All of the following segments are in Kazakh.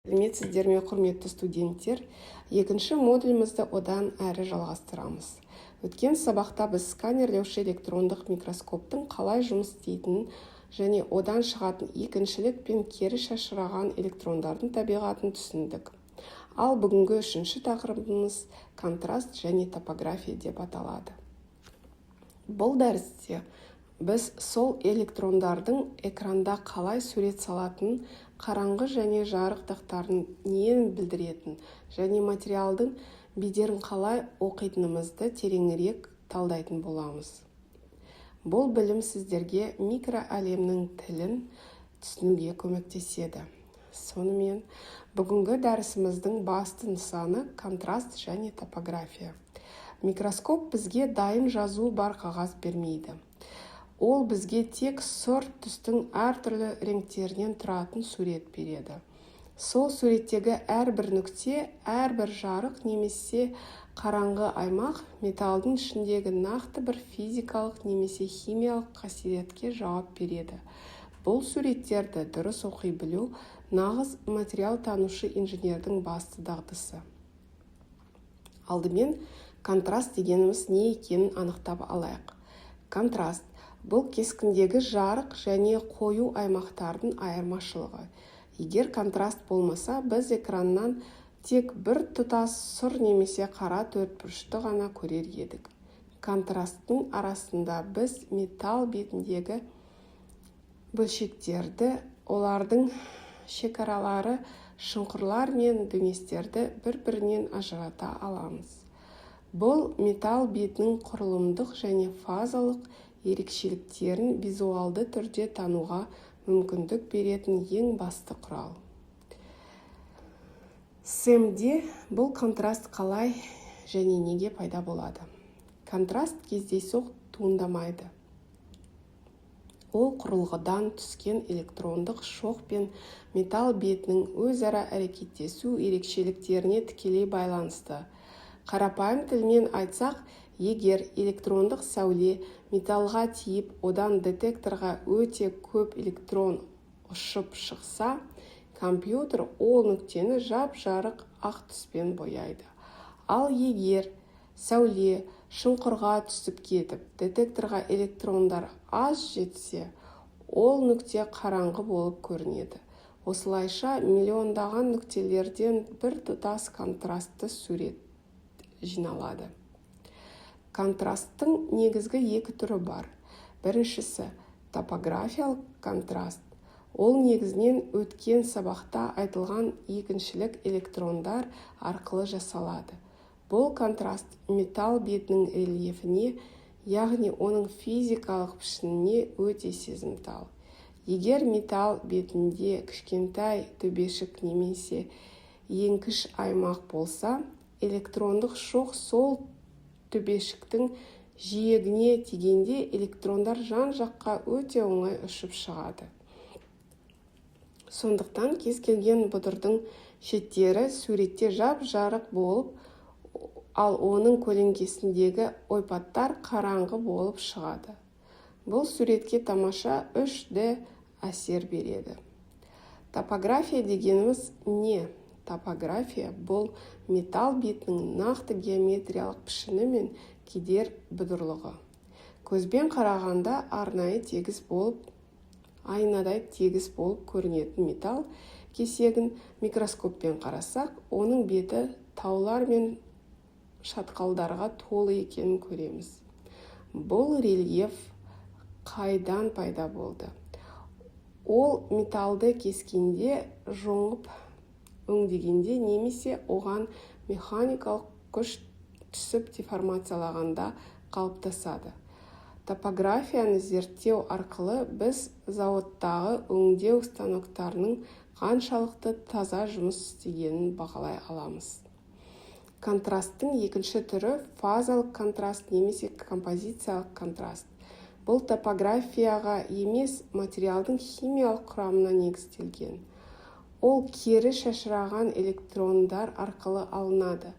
Сәлеметсіздер ме, құрметті студенттер? Екінші модулімізді одан әрі жалғастырамыз. Өткен сабақта біз сканерлеуші электрондық микроскоптың қалай жұмыс істейтінін және одан шығатын екіншілік пен кері шашыраған электрондардың табиғатын түсіндік. Ал бүгінгі үшінші тақырыбымыз контраст және топография деп аталады. Бұл дәрісте біз сол электрондардың экранда қалай сурет салатынын, қараңғы және жарық тақтарын нені білдіретін және материалдың бедерін қалай оқитынымызды тереңірек талдайтын боламыз. Бұл білім сіздерге микроәлемнің тілін түсінуге көмектеседі. Сонымен, бүгінгі дәрісіміздің басты нысаны контраст және топография. Микроскоп бізге дайын жазу бар қағаз бермейді. Ол бізге тек сұр түстің әртүрлі реңктерінен тұратын сурет береді. Сол суреттегі әрбір нүкте, әрбір жарық немесе қараңғы аймақ металдың ішіндегі нақты бір физикалық немесе химиялық қасиетке жауап береді. Бұл суреттерді дұрыс оқи білу нағыз материал танушы инженердің басты дағдысы. Алдымен контраст дегеніміз не екенін анықтап алайық. Контраст бұл кескіндегі жарық және қою аймақтардың айырмашылығы. Егер контраст болмаса, біз экраннан тек бір тұтас сұр немесе қара төртбұрышты ғана көрер едік. Контрасттың арасында біз металл бетіндегі бөлшектерді, олардың шекаралары, шұңқырлар мен дөңестерді бір-бірінен ажырата аламыз. Бұл металл бетінің құрылымдық және фазалық ерекшеліктерін визуалды түрде тануға мүмкіндік беретін ең басты құрал. СМ-де бұл контраст қалай және неге пайда болады? Контраст кездейсоқ туындамайды. Ол құрылғыдан түскен электрондық шоқ пен металл бетінің өзара әрекеттесу ерекшеліктеріне тікелей байланысты. Қарапайым тілмен айтсақ, егер электрондық сәуле металлға тиіп, одан детекторға өте көп электрон ұшып шықса, компьютер ол нүктені жап-жарық ақ түспен бояйды. Ал егер сәуле шұңқырға түсіп кетіп, детекторға электрондар аз жетсе, ол нүкте қараңғы болып көрінеді. Осылайша миллиондаған нүктелерден бір тұтас контрастты сурет жиналады. Контрасттың негізгі екі түрі бар. Біріншісі топографиялық контраст. Ол негізінен өткен сабақта айтылған екіншілік электрондар арқылы жасалады. Бұл контраст металл бетінің рельефіне, яғни оның физикалық пішініне өте сезімтал. Егер металл бетінде кішкентай төбешік немесе еңкіш аймақ болса, электрондық шоқ сол төбешіктің жиегіне тигенде электрондар жан-жаққа өте оңай ұшып шығады. Сондықтан кез келген бұдырдың шеттері суретте жап-жарық болып, ал оның көлеңкесіндегі ойпаттар қараңғы болып шығады. Бұл суретке тамаша 3D әсер береді. Топография дегеніміз не? Топография бұл металл бетінің нақты геометриялық пішіні мен кедер бұдырлығы. Көзбен қарағанда арнайы тегіс болып, айнадай тегіс болып көрінетін металл кесегін микроскоппен қарасақ, оның беті таулар мен шатқалдарға толы екенін көреміз. Бұл рельеф қайдан пайда болды? Ол металлды кескенде, жоңып өңдегенде немесе оған механикалық күш түсіп деформациялағанда қалыптасады. Топографияны зерттеу арқылы біз зауыттағы өңдеу станоктарының қаншалықты таза жұмыс істегенін бағалай аламыз. Контрасттың екінші түрі фазалық контраст немесе композициялық контраст. Бұл топографияға емес, материалдың химиялық құрамына негізделген. Ол кері шашыраған электрондар арқылы алынады.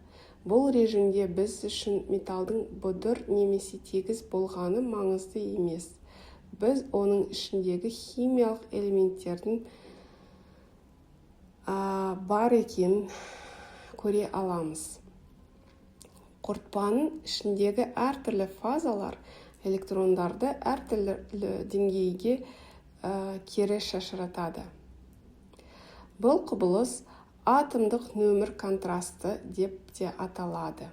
Бұл режимде біз үшін металдың бұдыр немесе тегіс болғаны маңызды емес. Біз оның ішіндегі химиялық элементтердің бар екен көре аламыз. Қорытпаның ішіндегі әртүрлі фазалар электрондарды әртүрлі деңгейге кері шашыратады. Бұл құбылыс атомдық нөмір контрасты деп те аталады.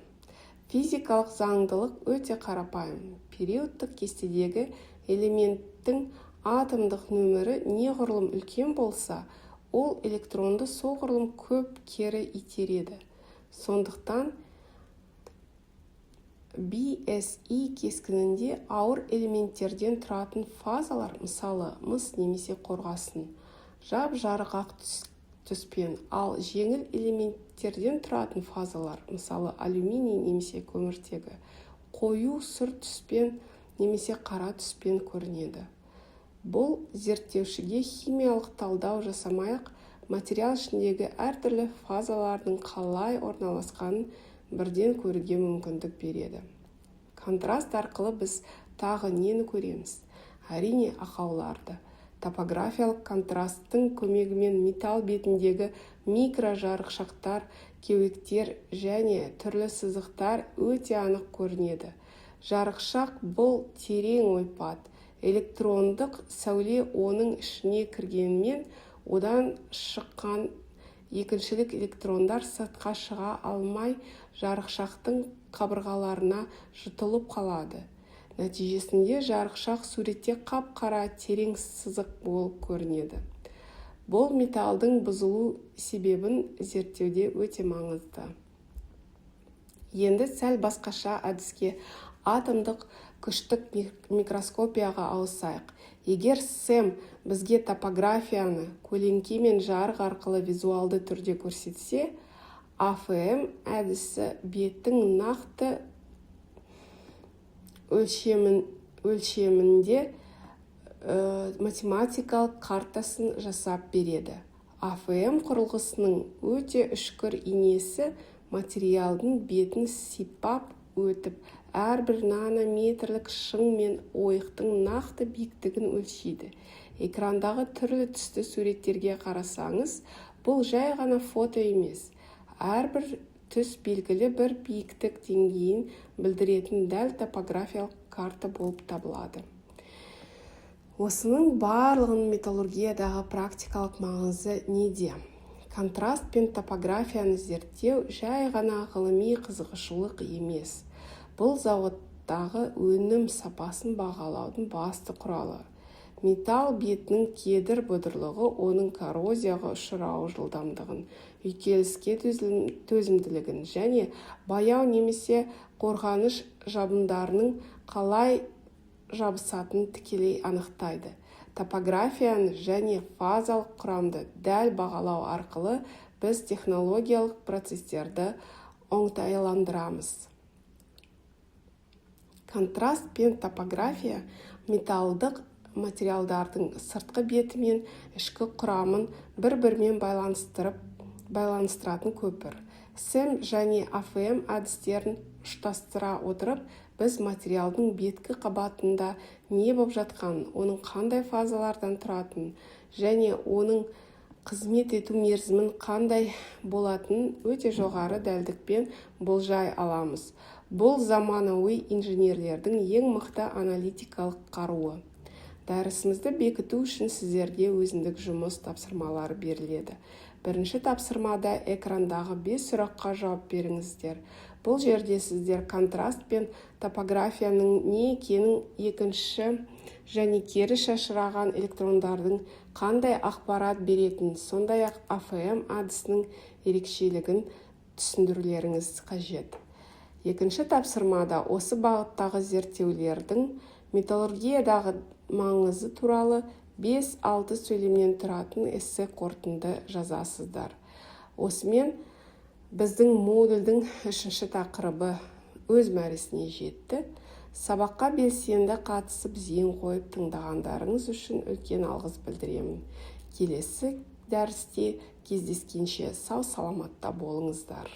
Физикалық заңдылық өте қарапайым. Периодтық кестедегі элементтің атомдық нөмірі неғұрлым үлкен болса, ол электронды соғұрлым көп кері итереді. Сондықтан BSE кескінінде ауыр элементтерден тұратын фазалар, мысалы мыс немесе қорғасын, жап-жарық ақ түспен, ал жеңіл элементтерден тұратын фазалар, мысалы алюминий немесе көміртегі, қою сұр түспен немесе қара түспен көрінеді. Бұл зерттеушіге химиялық талдау жасамай-ақ материал ішіндегі әртүрлі фазалардың қалай орналасқанын бірден көруге мүмкіндік береді. Контраст арқылы біз тағы нені көреміз? Әрине ақауларды. Топографиялық контрасттың көмегімен металл бетіндегі микрожарықшақтар, кеуектер және түрлі сызықтар өте анық көрінеді. Жарықшақ бұл терең ойпат. Электрондық сәуле оның ішіне кіргенмен, одан шыққан екіншілік электрондар сыртқа шыға алмай жарықшақтың қабырғаларына жұтылып қалады. Нәтижесінде жарықшақ суретте қап-қара терең сызық болып көрінеді. Бұл металдың бұзылу себебін зерттеуде өте маңызды. Енді сәл басқаша әдіске атомдық күштік микроскопияға ауысайық. Егер Сэм бізге топографияны көлеңке мен жарық арқылы визуалды түрде көрсетсе, АФМ әдісі беттің нақты өлшемінде математикалық картасын жасап береді. АФМ құрылғысының өте үшкір инесі материалдың бетін сипап өтіп, әрбір нанометрлік шың мен ойықтың нақты биіктігін өлшейді. Экрандағы түрлі түсті суреттерге қарасаңыз, бұл жай ғана фото емес. Әрбір түс белгілі бір биіктік деңгейін білдіретін дәл топографиялық карта болып табылады. Осының барлығының металлургиядағы практикалық маңызы неде? Контраст пен топографияны зерттеу жай ғана ғылыми қызығушылық емес. Бұл зауыттағы өнім сапасын бағалаудың басты құралы. Металл бетінің кедір бұдырлығы оның коррозияға ұшырау жылдамдығын, үйкеліске төзімділігін және баяу немесе қорғаныш жабындарының қалай жабысатынын тікелей анықтайды. Топографияны және фазалық құрамды дәл бағалау арқылы біз технологиялық процестерді оңтайландырамыз. Контраст пен топография металдық материалдардың сыртқы беті мен ішкі құрамын бір-бірімен байланыстыратын көпір. Сэм және АФМ әдістерін ұштастыра отырып, біз материалдың беткі қабатында не болып жатқанын, оның қандай фазалардан тұратынын және оның қызмет ету мерзімін қандай болатынын өте жоғары дәлдікпен болжай аламыз. Бұл заманауи инженерлердің ең мықты аналитикалық қаруы. Дәрісімізді бекіту үшін сіздерге өзіндік жұмыс тапсырмалары беріледі. Бірінші тапсырмада экрандағы 5 сұраққа жауап беріңіздер. Бұл жерде сіздер контраст пен топографияның не екенін, екінші және кері шашыраған электрондардың қандай ақпарат беретінін, сондай-ақ АФМ әдісінің ерекшелігін түсіндірулеріңіз қажет. Екінші тапсырмада осы бағыттағы зерттеулердің металлургиядағы маңызы туралы 5-6 сөйлемнен тұратын эссе қорытынды жазасыздар. Осымен біздің модульдің 3-ші тақырыбы өз мәресіне жетті. Сабаққа белсенді қатысып зейін қойып тыңдағандарыңыз үшін үлкен алғыс білдіремін. Келесі дәрісте кездескенше сау саламатта болыңыздар.